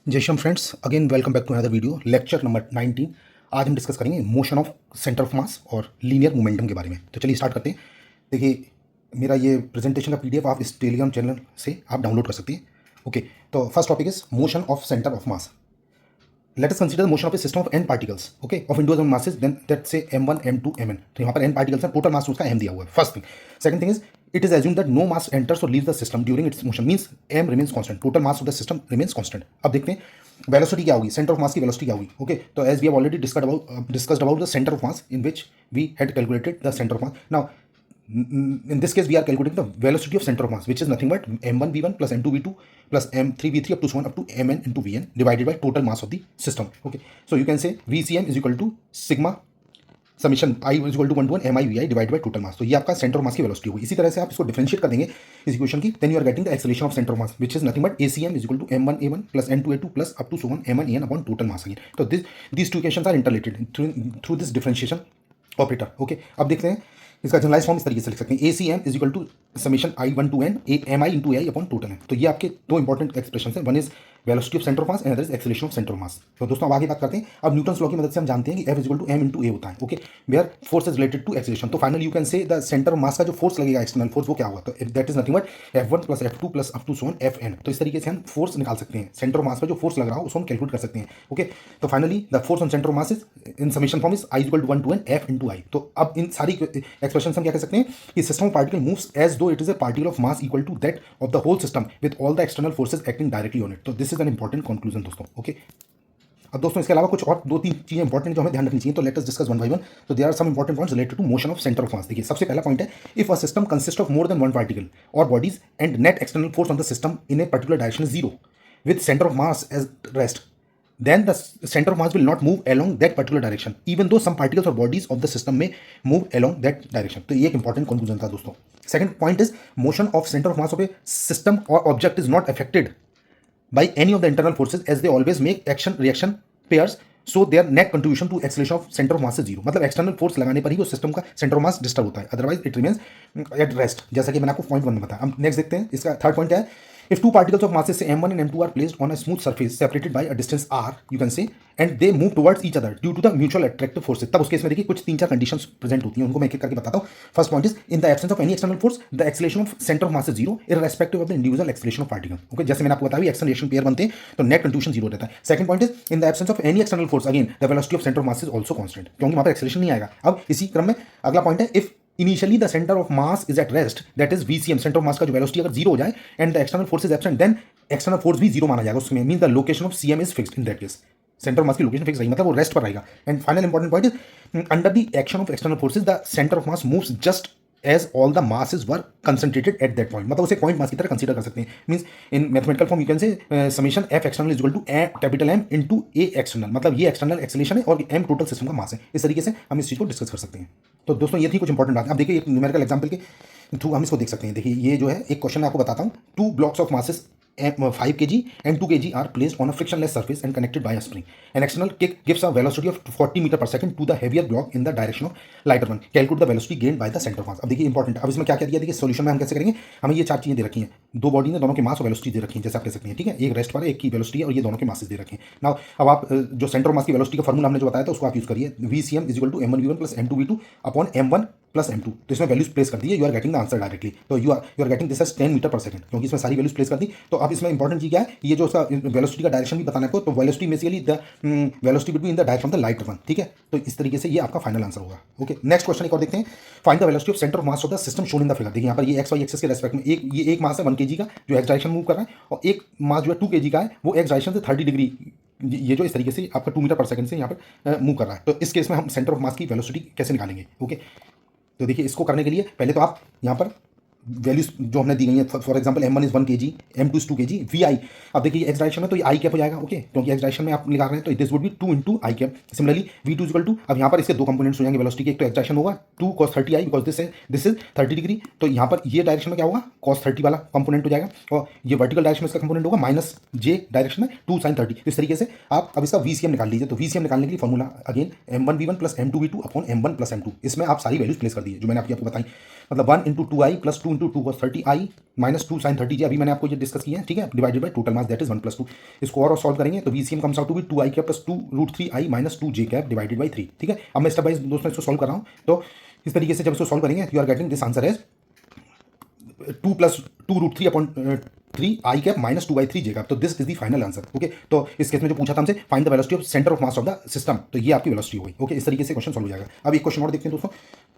जय Shyam friends, again welcome back to another video lecture number 19। आज हम डिस्कस करेंगे motion of centre of mass और लीनियर मोमेंटम के बारे में। तो चलिए स्टार्ट करते हैं। देखिए, मेरा ये प्रेजेंटेशन का पीडीएफ आप इस टेलीग्राम चैनल से आप डाउनलोड कर सकते हैं। ओके, तो first topic is motion of centre of mass. Let us consider motion of a system of n particles, okay, of individual masses, then that say m1 m2 mn। तो यहाँ पर n particles हैं, total mass उसका m दिया हुआ है। First thing. Second thing is it is assume that no mass enters और leaves the system during its motion, means m remains constant, total mass of the system remains constant. अब देखते हैं velocity क्या होगी, centre of mass की velocity क्या होगी। Okay, तो as we have already discussed about the centre of mass in which we had calculated the centre of mass. Now in this case we are calculating the velocity of center of mass, which is nothing but m1 v1 plus m2 v2 plus m3 v3 up to so on up to mn into vn divided by total mass of the system. Okay, so you can say vcm is equal to sigma summation i is equal to 1 to 1 mi vi divided by total mass। तो ये आपका centre of mass की velocity होगी। इसी तरह से आप इसको डिफरेंशिएट कर देंगे इस इक्वेशन की, then you are getting the acceleration of centre of mass which is nothing but acm is equal to m1 a1 plus m2 a2 plus up to so on m1 an upon total mass again। तो these two equations are interrelated through this differentiation operator. Okay, अब देखते हैं इसका generalise form इस तरीके से लिख सकते हैं, ACM is equal to summation I one to N M I into I upon total है। तो ये आपके दो इंपॉर्टेंट एक्सप्रेशन है, one is velocity of centre of mass and other is acceleration of centre of mass. तो दोस्तों अब आगे बात करते हैं। अब न्यूटन्स लॉ की मदद से हम जानते हैं कि F is equal to m into a होता है। Okay, where force is related to acceleration. तो finally you can say the centre of mass का जो फोर्स लगेगा एक्सटर्नल फोर्स वो क्या होगा, तो that is nothing but F1 plus F2 plus up to so on Fn। तो इस तरीके से हम फोर्स निकाल सकते हैं, सेंटर ऑफ मास पर जो फोर्स लग रहा हो उसको हम कैलकुलेट कर सकते हैं। ओके, तो finally the force on centre of mass is in summation form is I is equal to 1 to n F into I. तो अब इन सारी एक्सप्रेशन हम क्या कह सकते हैं कि system of particle moves as though it is a particle of mass equal to that of the whole system with all the external forces acting directly on it। तो this is an important conclusion दोस्तों। Okay, अब दोस्तों इसके अलावा कुछ और दो तीन चीजें इंपॉर्टेंट जो हमें ध्यान रखनी चाहिए, तो let us discuss one by one. तो there are some important points related to motion of centre of mass. देखिए, सबसे पहला पॉइंट है, if a system consist of more than one particle और bodies and net external force on the system in a particular direction is zero with centre of mass as rest, then the center of mass will not move along that particular direction even though some particles or bodies of the system may move along that direction। तो ये एक important conclusion था दोस्तों। Second point is motion of centre of mass of a system और object is not affected by any of the internal forces as they always make action reaction pairs, so their net contribution to acceleration of center of mass is zero। मतलब external force लगाने पर ही वो system का centre of mass disturb होता है, otherwise it remains at rest, जैसा कि मैंने आपको पॉइंट वन में बताया। अब नेक्स्ट देखते हैं इसका थर्ड पॉइंट क्या है। If two particles of masses say m1 and m2 are placed on a smooth surface separated by a distance r, you can say, and they move towards each other due to the mutual attractive forces, तब उस case में देखिए कुछ तीन चार conditions present होती हैं, उनको मैं एक एक करके बताता हूँ। First point is in the absence of any external force the acceleration of centre of mass is zero irrespective of the individual acceleration of particle. Okay, जैसे मैंने आपको बताया एक्सेलरेशन पेयर बनते हैं तो नेट कंट्रीब्यूशन जीरो रहता है। Second point is in the absence of any external force again the velocity of centre of mass is also constant, क्योंकि वहां पर एक्सेलरेशन नहीं आएगा। अब इसी क्रम में अगला पॉइंट है, if initially the centre of mass is at rest that is VCM, centre of mass का जो वेलोसिटी अगर जीरो हो जाए and the external force is absent, then external force भी जीरो माना जाएगा उसमें, mean the location of CM is fixed in that case. Centre of mass की लोकेशन फिक्स रहेगी, मतलब वो रेस्ट पर रहेगा। And final important point is under the action of external forces the centre of mass moves just as all the masses were concentrated at that point, मतलब उसे point mass की तरह consider कर सकते हैं। Means in mathematical form you can say summation F external is equal to capital M into A external, मतलब ये external acceleration है और M टोटल सिस्टम का मास है। इस तरीके से हम इस चीज को डिस्कस कर सकते हैं। तो दोस्तों ये थी कुछ इंपॉर्टेंट बात। अब देखिए एक न्यूमेरिकल एग्जांपल के थ्रू हम इसको देख सकते हैं। देखिए ये जो है एक क्वेश्चन मैं आपको बताता हूँ। Two blocks of masses 5 kg and 2 kg are placed on a frictionless surface and connected by a spring. An external kick gives a velocity of 40 meter per second to the heavier block in the direction of lighter one. Calculate the velocity gained by the center of mass। अब देखिए important, अब इसमें क्या क्या दिया, देखिए solution में हम कैसे करेंगे। हमें ये चार चीजें दे रखी हैं, दो बॉडी ने दोनों के मास और वेलोसिटी दे रखी हैं, जैसे आप कह सकते हैं, ठीक है। एक रेस्ट पर है, एक की वेलोसिटी है और ये दोनों के मासेस दे रखे हैं। नाउ अब आप जो सेंटर ऑफ मास की वेलोसिटी का फॉर्मूला हमने जो बताया था उसको आप यूज करिए, VCM is equal to m1v1 plus m2v2 upon m1 plus m2। तो इसमें वैल्यूज प्लेस कर दी, you are getting the answer directly. तो you are getting this as 10 metre per second, क्योंकि इसमें सारी वैल्यूज प्लेस कर दी। तो अब इसमें इंपॉर्टेंट चीज क्या है, ये जो उसका वेलोसिटी का डायरेक्शन भी बताना है, तो velocity basically the velocity will be in the direction of the light one, ठीक है। तो इस तरीके से ये आपका फाइनल आंसर होगा। ओके, नेक्स्ट क्वेश्चन एक और देखते हैं। Find the velocity of centre of mass of the system shown in the figure. देखिए यहाँ पर ये XY एक्सिस के रेस्पेक्ट में एक मास है 1 kg का जो एक्स डायरेक्शन मूव कर रहा है, और एक मास जो है 2 kg का है वो एक्स डायरेक्शन से 30 डिग्री, ये जो इस तरीके से आपका 2 मीटर पर सेकंड से यहाँ पर मूव कर रहा है। तो इस केस में हम सेंटर ऑफ मास की वेलोसिटी कैसे निकालेंगे। ओके, तो देखिए इसको करने के लिए पहले तो आप यहाँ पर वैल्यूज जो हमने दी गई है, for example m1 is 1 kg, m2 is 2 kg, vi। अब देखिए एक्स डायरेक्शन में तो ये आई कैप हो जाएगा, ओके, क्योंकि एक्स डायरेक्शन में आप निकाल रहे हैं, तो this would be 2 into I cap. Similarly v2 is equal to, अब यहाँ पर इसके दो कंपोनेंट्स हो जाएंगे वेलोसिटी के, एक तो एक्स डायरेक्शन होगा 2 cos 30 I, because this is 30 degree. तो यहाँ पर ये डायरेक्शन में क्या होगा, cos 30 वाला कंपोनेंट हो जाएगा, और ये वर्टिकल डायरेक्शन में इसका कंपोनेंट होगा माइनस j डायरेक्शन में 2 sin 30। इस तरीके से आप अब इसका VCM निकाल लीजिए। तो VCM निकालने के लिए formula again m1v1 plus m2v2 upon m1 plus m2। इसमें आप सारी वैल्यूज प्लेस कर दीजिए जो मैंने आपको बताई, मतलब 1 into 2i plus 2 into 2 cos 30 I minus 2 sin 30 जी, अभी मैंने आपको ये डिस्कस किया है, ठीक है, divided by total mass that is 1 + 2। इसको और सॉल्व करेंगे तो VCM comes out to be 2i cap plus 2√3i minus 2j cap divided by 3, ठीक है। अब मैं स्टेप बाय दोस्तों इसको सॉल्व कर रहा हूँ, तो इस तरीके से जब इसको सॉल्व करेंगे you are getting this answer as 2 + 2√3/3 i cap minus 2/3 j cap. तो this is the final answer. Okay, तो इस केस में जो पूछा था हमसे find the velocity of centre of mass of the system, तो ये आपकी वेलोसिटी हो गई। ओके, इस तरीके से क्वेश्चन सॉल्व हो जाएगा। अब एक क्वेश्चन और देखते हैं दोस्तों।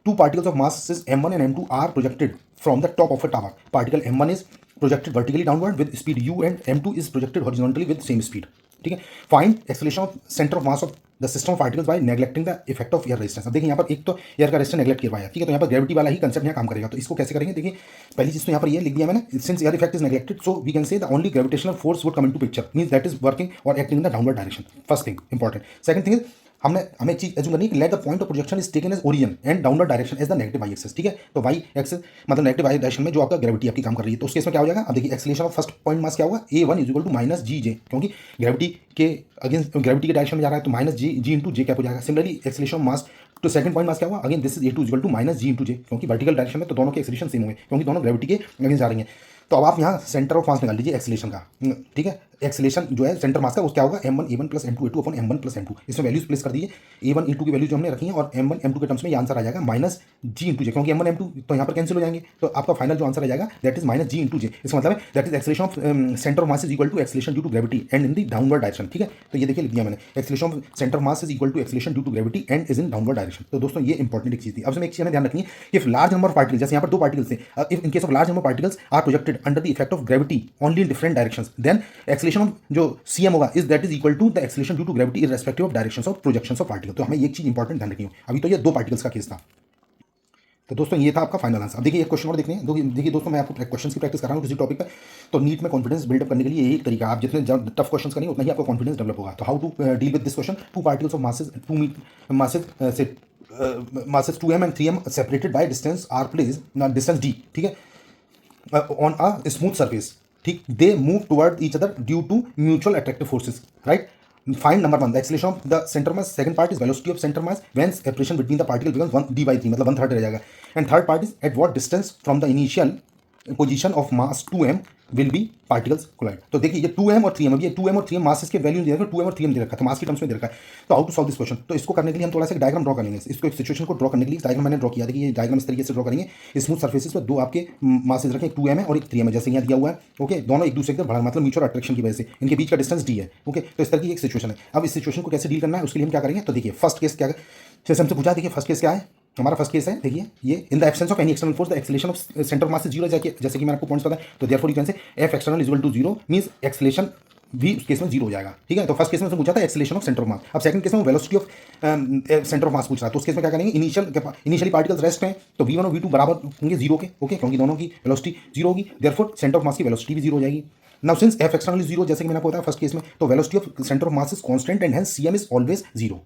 Two particles of mass m1 and m2 are projected from the top of a tower. Particle m1 is projected vertically downward with speed u and m2 is projected horizontally with same speed, ठीक है। Find acceleration of centre of mass of the system of particles by neglecting the effect of air resistance. अब देखिए यहाँ पर एक तो air का resistance neglect किया हुआ है, ठीक है, तो यहाँ पर ग्रेविटी वाला ही कंसेप्ट यहाँ काम करेगा। तो इसको कैसे करेंगे, देखिए पहली चीज तो यहाँ पर ये लिख दिया मैंने, since air effect is neglected so we can say the only gravitational force would come into picture, means that is working और acting in the downward direction. First thing important. Second thing is हमें एक चीज assume करनी है कि let the point of projection is taken as origin and downward direction as the negative y axis, ठीक है। तो वाई एक्सिस मतलब नेगेटिव वाई डायरेक्शन में जो आपका ग्रेविटी आपकी काम कर रही है, तो उस केस में क्या हो जाएगा। अब देखिए acceleration of first point mass क्या होगा, a1 is equal to minus g j, क्योंकि ग्रेविटी के अगेंस्ट ग्रेविटी के डायरेक्शन में जा रहा है तो माइनस जी इंटू जे क्या हो जाएगा। सिमिलरली एक्सेलरेशन ऑफ मास तो सेकंड पॉइंट मास क्या हुआ, again this is a2 equal to minus g into j, क्योंकि वर्टिकल डायरेक्शन में तो दोनों के एक्सेलरेशन सेम होंगे क्योंकि दोनों ग्रेविटी के अगेंस्ट जा रही हैं। तो अब आप यहाँ सेंटर ऑफ मास निकाल लीजिए एक्सेलरेशन का, ठीक है। एक्सेलरेशन जो है सेंटर मास का वो क्या होगा, m1 a1 plus m2 a2 upon m1 plus m2। इसमें वैल्यूज प्लेस कर दीजिए, a1 a2 की वैल्यू जो हमने रखी है और m1 m2 के टर्म्स में ये आंसर आ जाएगा माइनस जी इंटू जे, क्योंकि m1 m2 तो यहाँ पर कैंसिल हो जाएंगे, तो आपका फाइनल जो आंसर आ जाएगा that is minus g into j. इसका मतलब है that is acceleration of centre of mass is equal to acceleration due to gravity and in the downward direction, ठीक है। तो ये देखिए लिख दिया मैंने, acceleration of centre of mass is equal to acceleration due to gravity and is in downward direction. तो दोस्तों ये इंपॉर्टेंट एक चीज थी। अब इसमें एक चीज हमें ध्यान रखनी है, if large number of particles, जैसे यहाँ पर दो पार्टिकल्स थे, if in case of large number of particles are projected under the effect of gravity only in different directions, then acceleration of जो cm होगा is that is equal to the acceleration due to gravity irrespective of directions of projections of particle. तो हमें एक चीज important ध्यान रखनी है। अभी तो ये दो पार्टिकल्स का केस था, तो दोस्तों ये था आपका फाइनल आंसर। अब देखिए एक क्वेश्चन और देखने हैं। देखिए दोस्तों मैं आपको क्वेश्चन की प्रैक्टिस कर रहा हूँ किसी टॉपिक पर, तो नीट में कॉन्फिडेंस बिल्डअप करने के लिए यही एक तरीका, आप जितने टफ क्वेश्चन करेंगे उतना ही आपका कॉन्फिडेंस डेवलप होगा। तो how to deal with this question, two particles of masses masses 2m and 3m separated by distance r placed distance d, ठीक है, on a smooth surface, ठीक, they move toward each other due to mutual attractive forces, right? Find number 1 the acceleration of the center mass, second part is velocity of center mass when separation between the particle becomes 1 d/3 मतलब 1/3 रह जाएगा, and third part is at what distance from the initial position of mass 2m will be particles collide। तो देखिए ये 2m और 3m, अब ये 2m और 3m मासेस के वैल्यू दे रखा है, 2m और 3m दे रखा है, तो मास की टर्म्स में दे रखा है। तो how to solve this question, तो इसको करने के लिए हम थोड़ा सा डायग्राम ड्रॉ करेंगे। इसको एक सिचुएशन को ड्रॉ करने के लिए डायग्राम मैंने ड्रॉ किया। देखिए ये डायग्राम इस तरीके से ड्रॉ करेंगे, स्मूथ सर्फेसेस पर दो आपके मासेस रखें, 2m है और एक 3m है, जैसे यहाँ दिया हुआ है। ओके, दोनों एक दूसरे के बढ़ा मतलब म्यूचुअल अट्रैक्शन की वजह से इनके बीच का डिस्टेंस d है। ओके, तो इस तरह की एक सिचुएशन है। अब इस सिचुएशन को कैसे डील करना है उसके लिए हम क्या करेंगे, तो देखिए फर्स्ट केस क्या है, जैसे हमसे पूछा, देखिए फर्स्ट केस क्या है, हमारा फर्स्ट केस है, देखिए ये in the absence of any external force the acceleration of centre of mass is 0, जैसे कि मैंने आपको पॉइंट्स बताया, तो therefore you can say F external is equal to 0 means acceleration भी उस केस में 0 हो जाएगा, ठीक है। तो फर्स्ट केस में पूछा था एक्सेलरेशन ऑफ सेंटर ऑफ मास। अब सेकंड केस में वेलोसिटी ऑफ सेंटर ऑफ मास पूछ रहा है, तो उस केस में क्या करेंगे, इनिशियली पार्टिकल्स रेस्ट में, तो v1 और v2 बराबर होंगे 0 के, ओके, क्योंकि दोनों की वेलोसिटी 0 होगी, देयरफॉर सेंटर ऑफ मास की वेलोसिटी भी 0 हो जाएगी। Now since F external is 0, जैसे कि मैंने आपको बताया फर्स्ट केस में, तो velocity of centre of mass is constant and hence cm is always 0।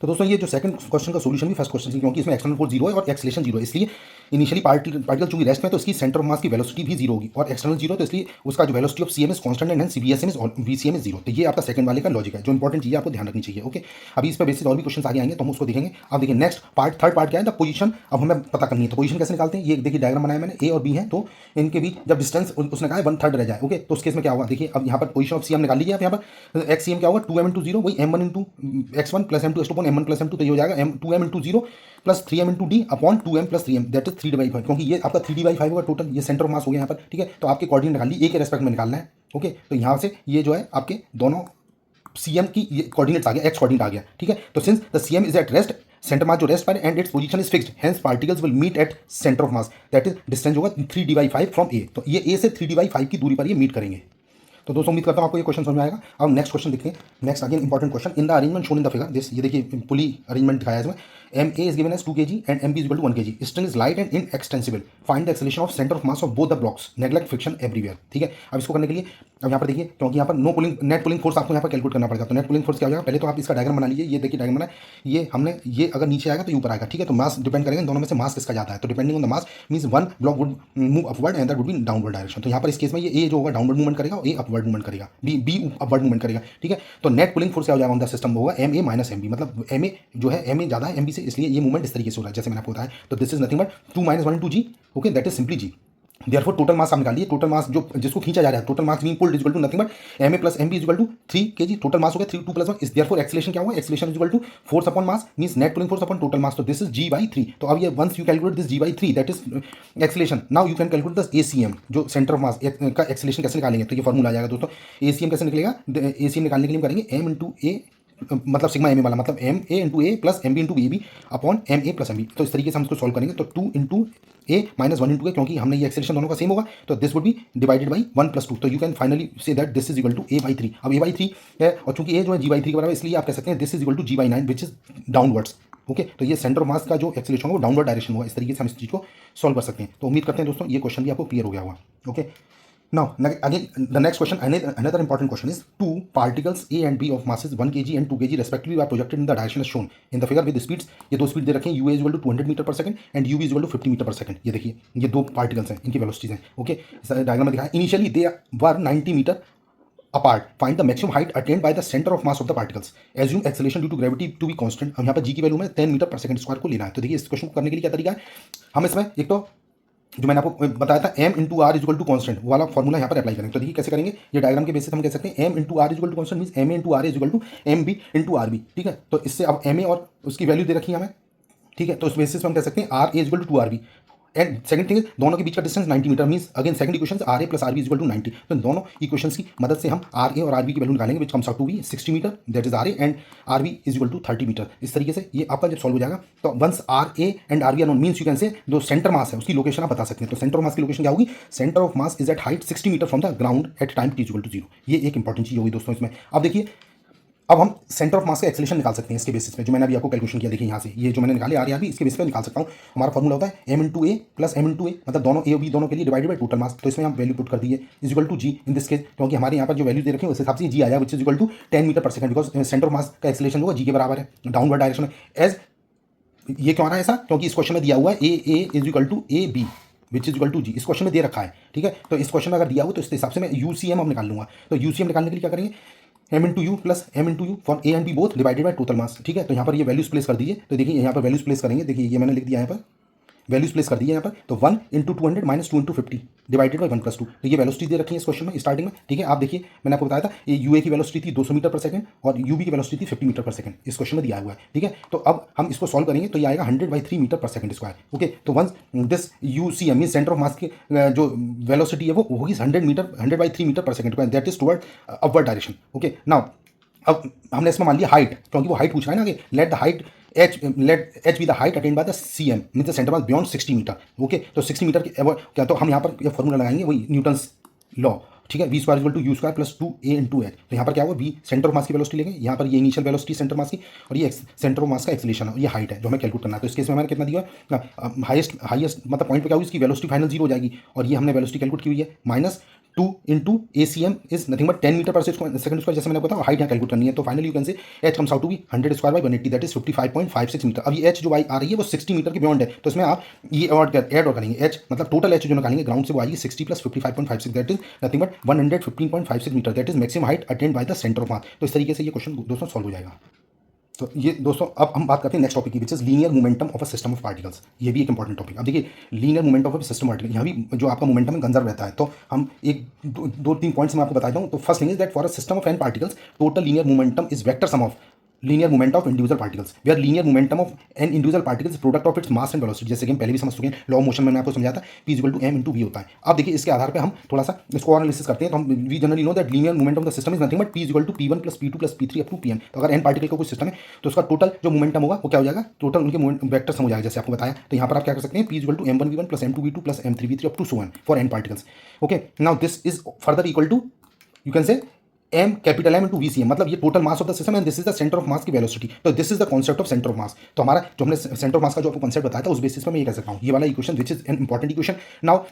तो दोस्तों ये जो सेकंड क्वेश्चन का सॉल्यूशन भी फर्स्ट क्वेश्चन से, क्योंकि इसमें एक्सटर्नल फोर्स 0 है और एक्सेलरेशन 0 है, इसलिए इनिशियली पार्टिकल चूंकि रेस्ट में तो इसकी सेंटर ऑफ मास की वेलोसिटी भी 0 होगी और एक्सटर्नल 0, तो इसलिए उसका जो velocity of cm is constant and hence vcm is 0। तो ये आपका सेकंड वाले का लॉजिक है, जो इंपॉर्टेंट चीज़ आपको ध्यान रखनी चाहिए। ओके, अभी इस पर बेसिस और भी क्वेश्चन आगे आएंगे तो हम उसको देखेंगे। अब देखिए नेक्स्ट पार्ट, थर्ड पार्ट क्या है, द पोजीशन। अब हमें पता करनी है तो पोजीशन कैसे निकालते हैं, ये देखिए डायग्राम बनाया मैंने, ए और बी है, तो इनके बीच जब डिस्टेंस उसने कहा है 1/3 रह जाए, ओके, तो उस केस में क्या होगा, देखिए अब यहाँ पर पोजीशन ऑफ cm निकाल लीजिए आप। यहाँ पर एक्स cm क्या होगा, 2m × 0 वही m1 × x1 plus m2 x2 m1 plus m2, तो ये हो जाएगा 2m × 0 plus 3m × d upon 2m plus 3m that is 3/5, क्योंकि ये आपका 3d/5 होगा टोटल, ये सेंटर ऑफ मास हो गया यहाँ पर, ठीक है। तो आपके कोऑर्डिनेट निकाल ली, ए के रेस्पेक्ट में निकालना है। ओके, तो यहाँ से ये जो है आपके दोनों cm की ये कोऑर्डिनेट्स आ गया, x कोऑर्डिनेट आ गया, ठीक है। तो since the cm is at rest, centre mass जो रेस्ट पर and its position is fixed, hence particles will meet at centre of mass that is distance होगा 3d/5 फ्रॉम ए। तो ये ए से 3d/5 की दूरी पर ये मीट करेंगे। तो दोस्तों उम्मीद करता हूँ आपको ये क्वेश्चन समझ में आएगा। अब नेक्स्ट क्वेश्चन देखते हैं। Next again important question, in the arrangement shown in the figure this, ये देखिए पुली अरेंजमेंट दिखाया है इसमें, MA is given as 2 kg and MB is equal to 1 kg. String is light and inextensible. Find the acceleration of center of mass of both the blocks. Neglect friction everywhere. ठीक है, अब इसको करने के लिए अब यहाँ पर देखिए, क्योंकि यहाँ पर no pulling net pulling force आपको यहाँ पर कैलकुलेट करना पड़ेगा। तो नेट पुलिंग फोर्स क्या हो जाएगा, पहले तो आप इसका डायग्राम बना लीजिए। ये देखिए डायग्राम बना, ये हमने ये अगर नीचे आएगा तो ये ऊपर आएगा, ठीक है। तो मास डिपेंड करेंगे दोनों में से मास किसका जाता है, तो depending on the mass means one block would move upward and that would be downward direction. तो यहाँ पर इस केस में ये ए जो होगा डाउनवर्ड मूवमेंट करेगा और ए अपवर्ड मूवमेंट करेगा, बी अपवर्ड मूवमेंट करेगा, ठीक है। तो नेट पुलिंग फोर्स क्या हो जाएगा ऑन द सिस्टम होगा MA - MB, मतलब MA जो है MA ज़्यादा है MB से, इसलिए ये मूवमेंट इस तरीके से हो रहा है जैसे मैंने आपको बताया। तो this is nothing but 2 - 1 × g, okay, that is simply g। Therefore total mass आप निकालिए, टोटल मास जो जिसको खींचा जा रहा है, total mass being pulled equal to nothing but ma + mb = 3 kg। Total mass हो गया 3 2 + 1 इज देयरफॉर एक्सीलरेशन क्या हुआ, acceleration equal to force upon mass means net pulling force upon total mass. तो दिस इज g/3। तो अब ये once you calculate this g/3 that is acceleration, now you can calculate the acm जो centre of mass का acceleration कैसे निकालेंगे। तो ये फॉर्मूला आ जाएगा दोस्तों, acm कैसे निकलेगा, acm निकालने के लिए हम करेंगे m × a मतलब सिग्मा एम ए वाला मतलब M A into A plus M B into B B upon M A plus M B. तो इस तरीके से हम इसको सॉल्व करेंगे। तो 2 × a - 1 × a, क्योंकि हमने ये एक्सेलेरेशन दोनों का सेम होगा तो this would be divided by 1 + 2। तो you can finally say that this is equal to a/3। अब a/3 है और चूंकि a जो है g/3 के बराबर, इसलिए आप कह सकते हैं this is equal to g/9 which is downwards, okay. तो ये सेंटर ऑफ मास का जो एक्सेलेरेशन होगा वो डाउनवर्ड डायरेक्शन होगा। इस तरीके से हम इस चीज़ को सॉल्व कर सकते हैं। तो उम्मीद करते हैं दोस्तों ये क्वेश्चन भी आपको क्लियर हो गया होगा, okay. Now, again, the next question, another important question is two particles A and B of masses 1 kg and 2 kg respectively are projected in the direction as shown in the figure with the speeds। ये दो speed दे रखे हैं, u a = 200 metre per second and u b = 50 metre per second. ये देखिए ये दो particles हैं, इनकी वेलोसिटीज हैं, ओके। डायग्राम में दिखा है initially they were 90 metre apart, find the maximum height attained by the center of mass of the particles, assume acceleration due to gravity to be constant। हम यहाँ पर g की वैल्यू में 10 metre per second square को लेना है। तो देखिए इस क्वेश्चन को करने के लिए क्या तरीका है, हम इसमें एक तो जो मैंने आपको बताया था m × r = कॉन्स्टेंट वाला फॉर्मूला यहाँ पर अप्लाई करेंगे। तो देखिए कैसे करेंगे, ये डायग्राम के बेसिस हम कह सकते हैं m × r = constant means ma × r = mb × rb, ठीक है। तो इससे अब ma और उसकी वैल्यू दे रखी है हमें, ठीक है। तो उस बेसिस पर हम कह सकते हैं ra = 2rb and second thing is दोनों के बीच का distance 90 metre means again second equation RA + RB = 90। तो दोनों इक्वेशंस की मदद से हम RA और RB की वैल्यू निकालेंगे which comes out to be 60 metre that is RA and RB = 30 metre. इस तरीके से ये आपका जब सॉल्व हो जाएगा तो once RA and RB are known means you can say जो सेंटर मास है उसकी लोकेशन आप बता सकते हैं। तो सेंटर ऑफ मास की लोकेशन क्या होगी, centre of mass is at height 60 metre from the ground at time t = 0। ये एक इंपॉर्टेंट चीज होगी दोस्तों इसमें। अब देखिए अब हम सेंटर ऑफ मास का एक्सेलेरेशन निकाल सकते हैं इसके बेसिस पे, जो मैंने अभी आपको कैलकुलेशन किया। देखिए यहाँ से ये जो मैंने निकाले RA RB इसके बेसिस पे निकाल सकता हूँ। हमारा फॉर्मूला होता है m × a plus m × a मतलब दोनों a और b दोनों के लिए डिवाइडेड बाई टोटल मास। तो इसमें हम वैल्यू पुट कर दिए is equal to g in this case, क्योंकि हमारे यहाँ पर जो वैल्यू दे रखे हैं उस हिसाब से g आया which is equal to 10 metre per second because centre of mass का एक्सेलेरेशन होगा g के बराबर है, डाउनवर्ड डायरेक्शन में। एज ये क्यों आ रहा है ऐसा, क्योंकि इस क्वेश्चन में दिया हुआ है a is equal to a b which is equal to g, इस क्वेश्चन में दे रखा है, ठीक है। तो इस क्वेश्चन में अगर दिया हुआ तो इस हिसाब से मैं UCM अब निकाल लूंगा। तो UCM निकालने के लिए क्या करेंगे, m × u plus m × u for a and b both divided by total मास, ठीक है। तो यहाँ पर ये वैल्यूज प्लेस कर दीजिए। तो देखिए यहाँ पर वैल्यूज प्लेस करेंगे, देखिए ये मैंने लिख दिया यहाँ पर वैल्यूज प्लेस कर दी है यहाँ पर। तो 1 × 200 - 2 × 50 डिवाइडेड बाई 1 + 2। तो ये वेलोसिटी दे रखी है इस क्वेश्चन में स्टार्टिंग में, ठीक है। आप देखिए मैंने आपको बताया था ये यूए की वेलोसिटी थी 200 मीटर पर सेकंड और यूबी की वेलोसिटी थी 50 मीटर पर सेकंड, इस क्वेश्चन में दिया हुआ है, ठीक है। तो अब हम इसको सॉल्व करेंगे तो ये आएगा 100/3 metre per second square, okay. तो once this UCM mean centre of mass की जो वेलोसिटी है वो होगी 100/3 metre per second that is toward upward direction, okay. Now अब हमने इसमें मान लिया हाइट, क्योंकि वो हाइट पूछ रहा है ना कि let the height h be the height attained by the CM mean the centre mass beyond 60 metre, okay. तो 60 मीटर के क्या, तो हम यहाँ पर यह फॉर्मूला लगाएंगे वही न्यूटन्स लॉ, ठीक है। v² = u² + 2a × h। तो यहाँ पर क्या हुआ, v सेंटर ऑफ मास की वेलोसिटी लेंगे, यहाँ पर ये इनिशियल वेलोसिटी सेंटर मास की और ये सेंटर ऑफ मास का एक्सेलेरेशन है, ये हाइट है जो हमें कैलकुलेट करना है। तो इस केस में हमारे कितना दिया है, हाईएस्ट मतलब पॉइंट पे क्या होगी, इसकी वेलोसिटी फाइनल 0 हो जाएगी और ये हमने वेलोसिटी कैलकुलेट की हुई है -2 × ACM is nothing but 10 metre per second square, जैसे मैंने बताया हाइट यहाँ कैलकुलेट करनी है। तो finally you can say h comes out to be 100² / 180 that is 55.56 metre. अब ये h जो आ रही है वो 60 मीटर के बियॉन्ड है, तो इसमें आप ये ऐड और करेंगे h मतलब टोटल h जो निकालेंगे ग्राउंड से वो आएगी 60 + 55.56 that is nothing but 115.56 metre that is maximum height attained by the centre of mass. तो इस तरीके से ये क्वेश्चन दोस्तों सॉल्व हो जाएगा। तो ये दोस्तों अब हम बात करते हैं नेक्स्ट टॉपिक की which is linear momentum of a system of particles. ये भी एक इंपॉर्टेंट टॉपिक। अब देखिए linear momentum of a system particle, यहाँ भी जो आपका मोमेंटम है कंजर्व रहता है। तो हम एक दो तीन पॉइंट्स मैं आपको बताता हूँ। तो first thing is that for a system of n particles total linear momentum is vector sum of linear moment of individual particles where linear momentum of an individual particle is product of its mass and velocity। जैसे कि हम पहले भी समझ चुके हैं, law of motion में मैंने आपको समझाया था p = m × v होता है। अब देखिए इसके आधार पे हम थोड़ा सा इसको एनालिसिस करते हैं। तो हम we generally know that linear momentum of the system is nothing but p = p1 + p2 + p3 up to pn। तो अगर n पार्टिकल का कोई सिस्टम है तो उसका टोटल जो मोमेंटम होगा वो क्या हो जाएगा, टोटल उनके वेक्टर सम हो जाएगा जैसे आपको बताया। तो यहाँ पर आप क्या कर सकते हैं, p = m1v1 + m2v2 + m3v3 up to so on for n particles, okay. Now this is further equal to you can say M × VCM मतलब ये total mass of the system and this is the centre of mass की velocity. तो this is the concept of centre of mass. तो हमारा जो हमने centre of mass का जो आपको कॉन्सेप्ट बताया था उस बेसिस पर मैं ये कह सकता हूँ ये वाला equation which is an important equation. Now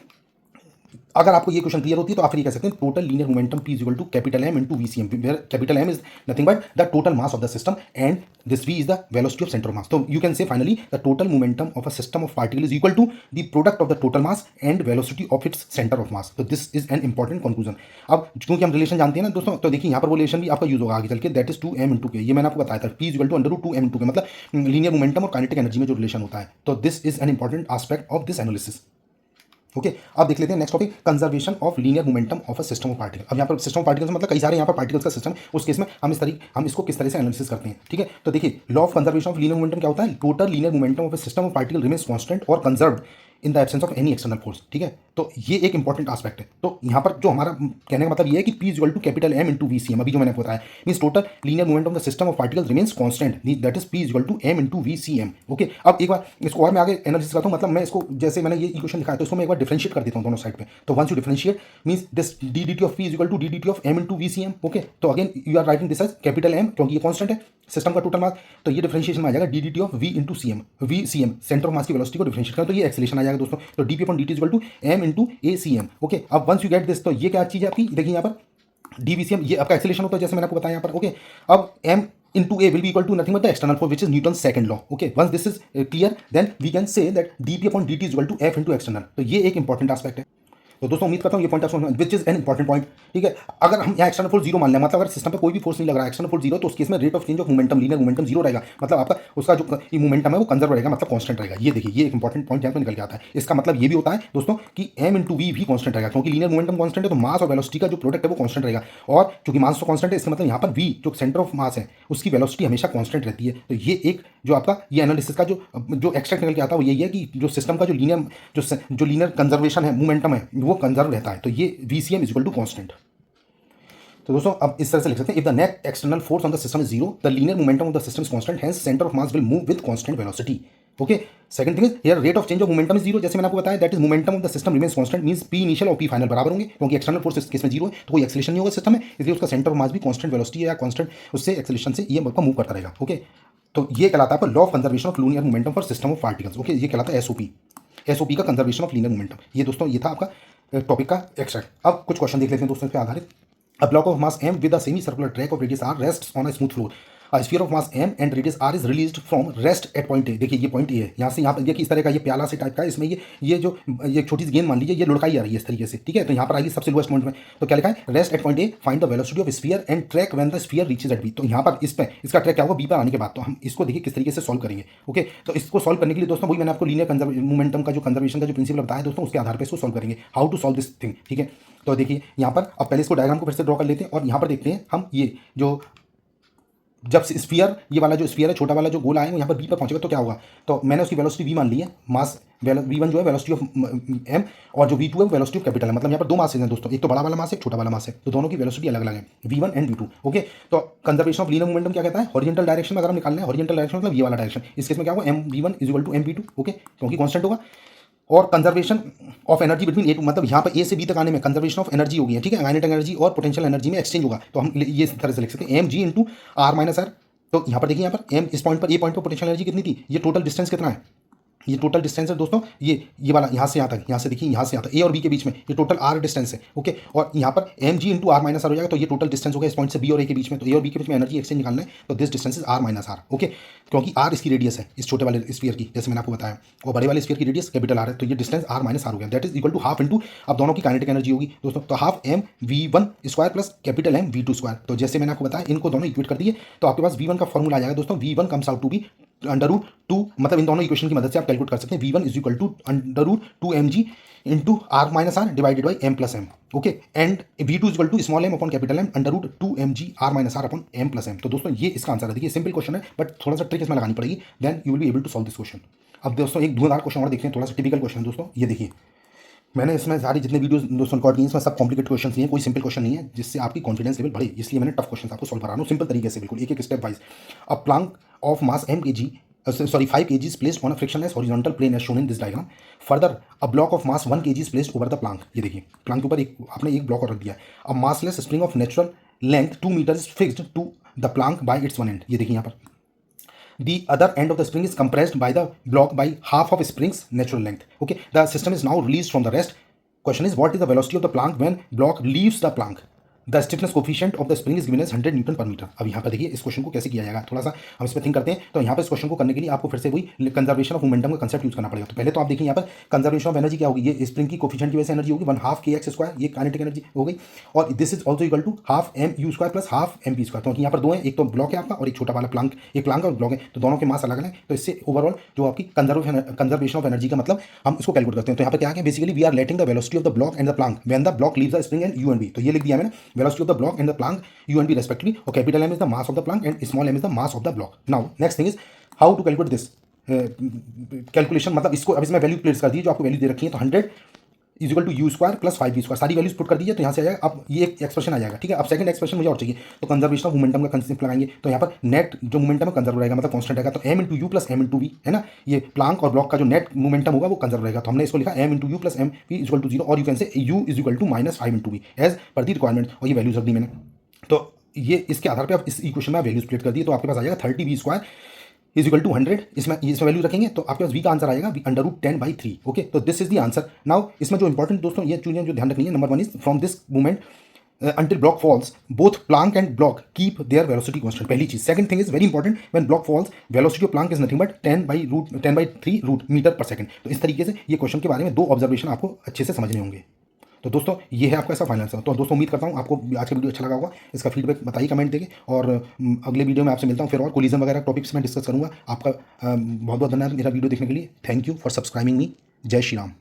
अगर आपको ये क्वेश्चन क्लियर होती है तो आप फिर ये कह सकते हैं total linear momentum P is equal to capital M into VCM, where capital M is nothing but the total mass of the system and this V is the velocity of centre of mass. तो you can say finally the total momentum of a system of particle is equal to the product of the total mass and velocity of its centre of mass. तो this is an important conclusion. अब क्योंकि हम relation जानते हैं ना दोस्तों, तो देखिए यहाँ पर वो रिलेशन भी आपका यूज होगा आगे चल के, दैट इज 2m इंटू के. ये मैंने आपको बताया था P is equal to under root 2m into K, मतलब लीनियर मोमेंटम और काइनेटिक एनर्जी में जो रिलेशन होता है. तो this is an important aspect of this analysis. Okay अब देख लेते हैं next topic, conservation of linear momentum of a system of particle. अब यहाँ पर सिस्टम ऑफ पार्टिकल्स मतलब कई सारे यहाँ पर पार्टिकल्स का सिस्टम, उस केस में हम इसको किस तरह से एनालिसिस करते हैं. ठीक है, तो देखिए law of conservation of linear momentum क्या होता है, total linear momentum of a system of particle remains constant और conserved in the absence of any external force. ठीक है, तो ये एक इंपॉर्टेंट एस्पेक्ट है. तो यहाँ पर जो हमारा कहने का मतलब ये है कि P is equal to capital M into VCM, अभी जो मैंने बताया, means total linear momentum of the system of particle remains constant, that is P is equal to M into VCM. Okay, अब एक बार इसको और मैं आगे एनालिसिस करता हूँ, मतलब मैं इसको जैसे मैंने ये इक्वेशन लिखा है तो इसको मैं एक बार डिफरेंशिएट कर देता हूँ दोनों साइड पे. तो once you differentiate means this dt of P is equal to dt of M into VCM. Okay, तो again you are writing this as capital M क्योंकि ये कांस्टेंट है सिस्टम का टोटल मास, तो ये डिफरेंशिएशन में आ जाएगा dt of V into CM, VCM centre of mass की वेलोसिटी को डिफरेंशिएट करें तो ये एक्सेलेरेशन आ जाएगा दोस्तों. तो dp upon dt is equal to M into ACM. Okay, अब वंस यू गेट दिस, तो ये क्या चीज़ है आपकी, देखिए यहाँ पर dVCM ये आपका एक्सेलेरेशन होता है जैसे मैंने आपको बताया यहाँ पर. ओके, अब M into A will be equal to nothing but the external force, which is Newton's second law. Okay, once this is clear, then we can say that dP upon dt is equal to F into external. तो ये एक important aspect है. तो दोस्तों उम्मीद करता हूँ ये पॉइंट आप समझ, which is an important point. ठीक है, अगर हम यहाँ एक्सटर्नल फोर्स जीरो मान लें, मतलब अगर सिस्टम पे कोई भी फोर्स नहीं लग रहा है, एक्सटर्नल फोर्स जीरो, तो उस केस में rate of change of momentum, linear momentum zero रहेगा, मतलब आपका उसका जो मोमेंटम है वो कंजर्व रहेगा, मतलब कांस्टेंट रहेगा. ये देखिए ये एक इंपॉर्टेंट पॉइंट यहाँ पे निकल के आता है. इसका मतलब ये भी होता है दोस्तों कि M इंटू V भी कांस्टेंट रहेगा, क्योंकि लीनियर मोमेंटम कांस्टेंट है तो मास और वेलोसिटी का जो प्रोडक्ट है वो कांस्टेंट रहेगा. और क्योंकि मास तो कांस्टेंट है, इसका मतलब यहाँ पर V जो सेंटर ऑफ मास है उसकी वेलोसिटी हमेशा कांस्टेंट रहती है. तो ये एक जो आपका ये एनालिसिस का जो एक्सट्रैक्ट निकल के आता है वो यही है कि जो सिस्टम का जो लीनियर कंजर्वेशन है, मोमेंटम है, वो कंजर्व रहता है. तो ये VCM is equal to constant. तो दोस्तों अब इस तरह से लिख सकते हैं, if the net external force on the system is zero, the linear momentum of the system is constant, hence centre of mass will move with constant velocity. Okay, second thing is here rate of change of momentum is zero, जैसे मैंने आपको बताया, that is momentum of the system remains constant, means P initial और P final बराबर होंगे, क्योंकि external force इस case में जीरो है तो कोई एक्सेलेरेशन नहीं होगा सिस्टम में, इसलिए उसका सेंटर ऑफ मास भी कांस्टेंट वेलोसिटी है या कांस्टेंट उससे एक्सेलेरेशन से ये मूव करता रहेगा. ओके, तो ये कहलाता है आपका law of conservation of linear momentum for system of particles. Okay, ये कहलाता है SOP का कंजर्वेशन ऑफ लीनियर मोमेंटम. ये दोस्तों ये था आपका टॉपिक का एक्सट्रैक्ट. अब कुछ क्वेश्चन देख लेते हैं दोस्तों इस पर आधारित. A block of mass M with a semi-circular track of radius r rests on a smooth floor. A sphere of mass M and radius r is released from rest at point A. देखिए ये point A है, यहाँ से यहाँ पर देखिए इस तरह का ये प्याला से टाइप का है, इसमें ये छोटी सी गेंद मान लीजिए ये लुढ़काई आ रही है इस तरीके से. ठीक है, तो यहाँ पर आएगी सबसे लोएस्ट पॉइंट में, तो क्या लिखा है, rest at point A, find the velocity of sphere and track when the sphere reaches at B. तो यहाँ पर इसका ट्रैक क्या होगा, B पर आने के बाद. तो हम इसको देखिए किस तरीके से सॉल्व करेंगे. ओके, तो इसको सॉल्व करने के लिए दोस्तों वही मैंने आपको लीनियर मोमेंटम का जो कंजर्वेशन का जो प्रिंसिपल बताया दोस्तों, उसके आधार पर इसको सॉल्व करेंगे, how to solve this thing. ठीक है, तो देखिए यहाँ पर अब पहले इसको डायग्राम को फिर से ड्रॉ कर लेते हैं और यहाँ पर देखते हैं हम ये जो जब स्फीयर ये वाला जो स्फीयर है छोटा वाला जो गोला है वो यहाँ पर B पर पहुंचेगा तो क्या होगा, तो मैंने उसकी वेलोसिटी V मान ली है, मास V1 जो है वेलोसिटी ऑफ M और जो V2 है वेलोसिटी ऑफ कैपिटल है, मतलब यहाँ पर दो मासेज हैं दोस्तों, एक तो बड़ा वाला मास है, एक छोटा वाला मास है, तो दोनों की वेलोसिटी अलग अलग है V1 एंड V2. ओके, तो कंजर्वेशन ऑफ लीनियर मोमेंटम क्या कहता है, हॉरिजॉन्टल डायरेक्शन में अगर हम निकालना है, हॉरिजॉन्टल डायरेक्शन मतलब ये वाला डायरेक्शन, इस केस में क्या होगा MV1 is equal to MV2. Okay, क्योंकि कांस्टेंट होगा. और conservation of energy between A to, मतलब यहाँ पर A से B तक आने में कंजर्वेशन ऑफ एनर्जी होगी. ठीक है, काइनेटिक एनर्जी और पोटेंशियल एनर्जी में एक्सचेंज होगा. तो हम ये इस तरह से लिख सकते हैं mg into r minus r. तो यहाँ पर देखिए यहाँ पर M इस पॉइंट पर A पॉइंट पर पोटेंशियल एनर्जी कितनी थी, ये टोटल डिस्टेंस कितना है, ये टोटल डिस्टेंस है दोस्तों, ये वाला यहाँ से यहाँ तक, यहाँ से देखिए यहाँ से यहाँ तक A और B के बीच में ये टोटल R डिस्टेंस है. ओके, और यहाँ पर mg into r minus r हो जाएगा, तो ये टोटल डिस्टेंस हो गया इस पॉइंट से B और A के बीच में. तो A और B के बीच में एनर्जी एक्सचेंज निकालना है, तो this distance is r minus r. Okay, क्योंकि r इसकी रेडियस है इस छोटे वाले स्फीयर की, जैसे मैंने आपको बताया, और बड़े वाले स्फीयर की रेडियस कैपिटल R है, तो ये डिस्टेंस r माइनस r हो गया, that is equal to half into, अब दोनों की काइनेटिक एनर्जी होगी दोस्तों, तो half MV1 square plus capital MV2 square. तो जैसे मैंने आपको बताया इनको दोनों इक्वेट कर दिए, तो आपके पास V1 का फॉर्मूला आ जाएगा दोस्तों, V1 comes out to be under root 2, मतलब इन दोनों इक्वेशन की मदद से आप कैलकुलेट कर सकते हैं, V1 is equal to under root 2mg into r minus r divided by m plus m. Okay, and V2 is equal to small m upon capital M under root 2mg r minus r upon m plus m. तो दोस्तों ये इसका answer है. देखिए simple question है but थोड़ा सा trick इसमें लगानी पड़ेगी, then you will be able to solve this question. अब दोस्तों एक धुआंधार क्वेश्चन और देखते हैं, थोड़ा सा टिपिकल क्वेश्चन है दोस्तों. ये देखिए मैंने इसमें सारी जितने वीडियोस दोस्तों रिकॉर्ड किए हैं इसमें सब कॉम्प्लिकेटेड क्वेश्चन नहीं है, कोई सिंपल क्वेश्चन नहीं है जिससे आपकी कॉन्फिडेंस लेवल बढ़े, इसलिए मैंने टफ क्वेश्चन आपको सॉल्व करा रहा हूँ सिंपल तरीके से, बिल्कुल एक एक step wise. A Planck of mass m kg 5 kg is placed on a frictionless horizontal plane as shown in this diagram. Further, a block of mass 1 kg is placed over the plank. ये देखिए Planck के ऊपर आपने एक block और रख दिया. A massless spring of natural length 2 meters is fixed to the plank by its one end. ये देखिए यहाँ पर the other end of the spring is compressed by the block by half of spring's natural length. Okay, the system is now released from the rest question is what is the velocity of the plank when block leaves the plank, the stiffness coefficient of the spring is given as 100 newton per metre. अब यहाँ पर देखिए इस question को कैसे किया जाएगा, थोड़ा सा हम इसमें थिंक करते हैं। तो यहाँ पर इस क्वेश्चन को करने के लिए आपको फिर से वही कंजर्वेशन ऑफ मोमेंटम का कंसेप्ट यूज करना पड़ेगा। तो पहले तो आप देखिए यहाँ पर कंजर्वेशन ऑफ एनर्जी क्या होगी, ये स्प्रिंग की कोफिशिएंट की वजह से एनर्जी होगी 1/2 kx², ये काइनेटिक एनर्जी हो गई, और this is also equal to half mu² plus half mv²। क्योंकि यहाँ पर दो है, एक तो ब्लॉक है आपका और एक छोटा वाला प्लांक, एक प्लांक और ब्लॉक है, तो दोनों के मास अलग अलग है। तो इससे ओवरऑल जो आपकी कंजर्वेशन ऑफ एनर्जी का मतलब हम इसको कैलकुलेट करते हैं। तो यहाँ पर क्या है, basically we are letting the velocity of the block and the plank when the block leaves the spring and u and v। तो ये लिख दिया मैंने, velocity of the block and the plank u and v respectively, और capital M is the mass of the plank and small m is the mass of the block। Now next thing is how to calculate this calculation, मतलब इसको अब इसमें value place कर दी जो आपको value दे रखी है। तो 100 is equal to u² plus 5v², सारी वैल्यूज पुट कर दीजिए, तो यहाँ से आ जाएगा। अब ये एक एक्सप्रेशन आ जाएगा, ठीक है। अब सेकंड एक्सप्रेशन मुझे और चाहिए, तो कंजर्वेशन ऑफ मोमेंटम का कंसेप्ट लगाएंगे। तो यहाँ पर नेट जो मोमेंटम है कंजर्व रहेगा, मतलब कांस्टेंट रहेगा। तो m into u plus m into v है ना, ये प्लांक और ब्लॉक का जो नेट मोमेंटम होगा वो कंजर्व रहेगा। तो हमने इसको लिखा m into u plus m v is equal to 0, और you can say u is equal to -5 into v as per the requirement, और ये वैल्यूज रख दी मैंने। तो ये इसके आधार पे आप इस इक्वेशन में वैल्यू स्प्लिट कर दिए, तो आपके पास आ जाएगा 30v² इज इक्वल टू 100। इसमें वैल्यू रखेंगे तो आपके पास v का आंसर आएगा √10/3। ओके, तो this is the answer. Now इसमें जो इंपॉर्टेंट दोस्तों ये चीजें जो ध्यान रखनी है, number 1 is from this moment until block falls both plank and block keep their velocity constant, पहली चीज। Second thing is very important, when block falls velocity of plank is nothing but 10/3 root metre per second. तो इस तरीके से ये question के बारे में दो ऑब्जर्वेशन आपको अच्छे से समझने होंगे। तो दोस्तों ये है आपका ऐसा फाइनल आंसर। तो दोस्तों उम्मीद करता हूँ आपको आज का वीडियो अच्छा लगा होगा, इसका फीडबैक बताइए कमेंट देके, और अगले वीडियो में आपसे मिलता हूँ फिर, और कोलिजन वगैरह टॉपिक्स में डिस्कस करूँगा। आपका बहुत बहुत धन्यवाद मेरा वीडियो देखने के लिए। थैंक यू फॉर सब्सक्राइबिंग मी। जय श्री राम।